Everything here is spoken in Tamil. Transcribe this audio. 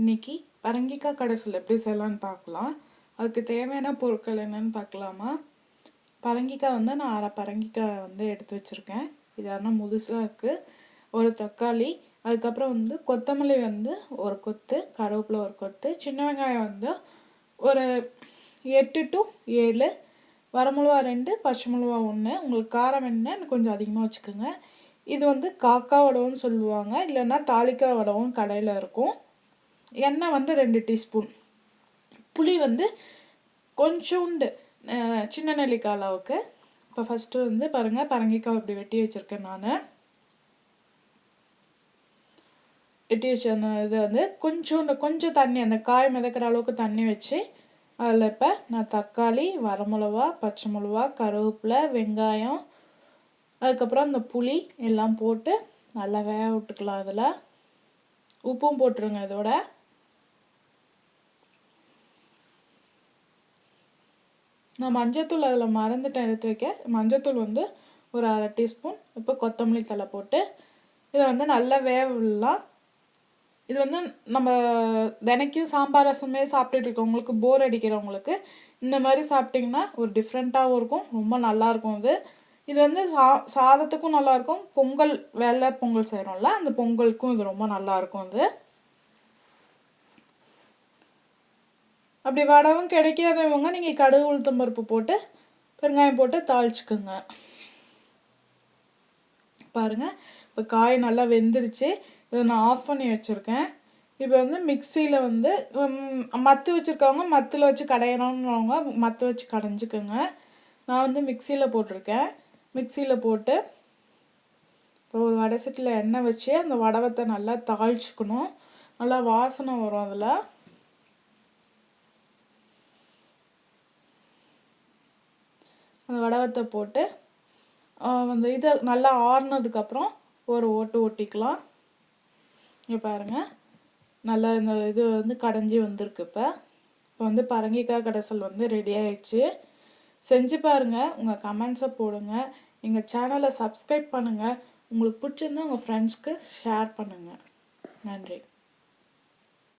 இன்னைக்கு பரங்கிக்காய் கடைசல் எப்படி செய்யலான்னு பார்க்கலாம். அதுக்கு தேவையான பொருட்கள் என்னன்னு பார்க்கலாமா? பரங்கிக்காய் நான் அரை பரங்கிக்காய் எடுத்து வச்சுருக்கேன். இது ஆனால் முதுசாக இருக்குது. ஒரு தக்காளி, அதுக்கப்புறம் கொத்தமல்லி ஒரு கொத்து, கருவேப்பிலை ஒரு கொத்து, சின்ன வெங்காயம் ஒரு 8 to 7, வரமிளகா 2, பச்சை மிளகா 1. உங்களுக்கு காரம் வேணும்னா கொஞ்சம் அதிகமாக வச்சுக்கோங்க. இது காக்கா வடவுன்னு சொல்லுவாங்க, இல்லைன்னா தாளிக்காய் வடவும் கடையில் இருக்கும். எண்ணெய் 2 டீஸ்பூன். புளி கொஞ்சோண்டு சின்ன நெல்லிக்காய் அளவுக்கு. இப்போ ஃபஸ்ட்டு பாருங்கள், பரங்கிக்காய் இப்படி வெட்டி வச்சுருக்கேன். நான் வெட்டி வச்ச இது கொஞ்சம் தண்ணி, அந்த காய் மிதக்கிற அளவுக்கு தண்ணி வச்சு அதில் இப்போ நான் தக்காளி, வரமிளகா, பச்சை மிளகா, கருவேப்பிலை, வெங்காயம், அதுக்கப்புறம் அந்த புளி எல்லாம் போட்டு நல்லா வேக விட்டுக்கலாம். அதில் உப்பும் போட்டுருங்க. இதோட நான் மஞ்சத்தூள் அதில் மறந்துட்டேன் எடுத்து வைக்க. மஞ்சத்தூள் ஒரு அரை டீஸ்பூன். இப்போ கொத்தமல்லி தழை போட்டு இதை நல்லா வேக விடலாம். இது நம்ம தினைக்கும் சாம்பார் ரசமே சாப்பிட்டுட்டு இருக்கவங்களுக்கு, போர் அடிக்கிறவங்களுக்கு இந்த மாதிரி சாப்பிட்டிங்கன்னா ஒரு டிஃப்ரெண்ட்டாகவும் இருக்கும், ரொம்ப நல்லாயிருக்கும். இது சாதத்துக்கும் நல்லாயிருக்கும். பொங்கல், வெள்ளை பொங்கல் செய்கிறோம்ல, அந்த பொங்கலுக்கும் இது ரொம்ப நல்லாயிருக்கும். அப்படி வடவும் கிடைக்காதவங்க நீங்கள் கடுகு உளுத்தம் பருப்பு போட்டு பெருங்காயம் போட்டு தாளிச்சுக்குங்க. பாருங்கள், இப்போ காய் நல்லா வெந்துருச்சு. இதை நான் ஆஃப் பண்ணி வச்சுருக்கேன். இப்போ மிக்சியில் மத்து வச்சுருக்கவங்க மத்தில் வச்சு கடையணுன்றவங்க மத்து வச்சு கடைஞ்சிக்கோங்க. நான் மிக்சியில் போட்டிருக்கேன். மிக்சியில் போட்டு இப்போ ஒரு வடை சட்டியில் எண்ணெய் வச்சு அந்த வடவத்தை நல்லா தாளிச்சுக்கணும். நல்லா வாசனை வரும். அதில் அந்த வடவத்தை போட்டு இது நல்லா ஆறுனதுக்கப்புறம் ஒரு ஓட்டு ஓட்டிக்கலாம். இங்கே பாருங்கள், நல்லா இந்த இது கடைஞ்சி வந்திருக்கு. இப்போ பரங்கிக்காய் கடைசல் ரெடி ஆயிடுச்சு. செஞ்சு பாருங்கள். உங்கள் கமெண்ட்ஸை போடுங்க. எங்கள் சேனலை சப்ஸ்கிரைப் பண்ணுங்கள். உங்களுக்கு பிடிச்சிருந்தா உங்கள் ஃப்ரெண்ட்ஸ்க்கு ஷேர் பண்ணுங்கள். நன்றி.